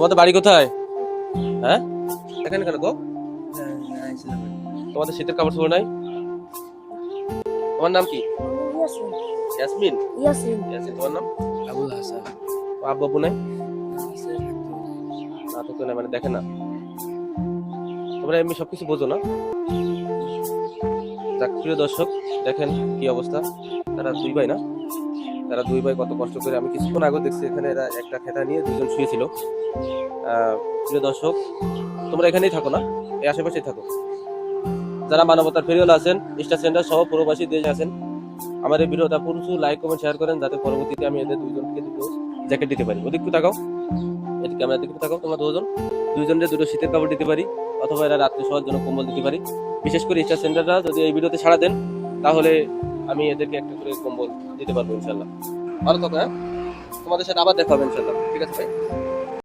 তোমাদের বাড়ি কোথায়? হ্যাঁ, এখানে কেন গো? তোমাদের শীতের কাপড় চোপড় নাই? তোমার নাম কি? ইয়াসমিন। ইয়াসিন। ইয়াসমিন, তোমার নাম? আবুল হাসান। আব্বু আব্বু নাই? না তো না, মানে দেখে না। তোমরা এমনি সবকিছু বোঝো না? যাক, প্রিয় দর্শক, দেখেন কি অবস্থা। তারা দুই ভাই না, তারা দুই ভাই কত কষ্ট করে, আমি কিছুক্ষণ আগে দেখছি এখানে এরা একটা খেতা নিয়ে দুজন শুয়েছিল। প্রিয় দর্শক, তোমরা এখানেই থাকো না, এই আশেপাশেই থাকো। যারা মানবতার ফেরিওয়াল আছেন, স্টার সেন্টার সহ প্রবাসী দেশে আছেন, আমার এই ভিডিওটা প্রচুর লাইক কমেন্ট শেয়ার করেন, যাতে পরবর্তীতে আমি এদের দুইজনকে দুটো জ্যাকেট দিতে পারি। ওদিকে তাকাও, এদিকে আমরা দিকে তাকাও, তোমরা দুইজনের দুটো শীতের কাপড় দিতে পারি, অথবা এরা রাত্রে শোয়ার জন্য কম্বল দিতে পারি। বিশেষ করে স্টার সেন্টাররা যদি এই ভিডিওতে সাড়া দেন, তাহলে আমি এদেরকে একটা করে কম্বল দিতে পারবো ইনশাল্লাহ। ভালো থাকো, হ্যাঁ, তোমাদের সাথে আবার দেখা হবে ইনশাল্লাহ। ঠিক আছে ভাই।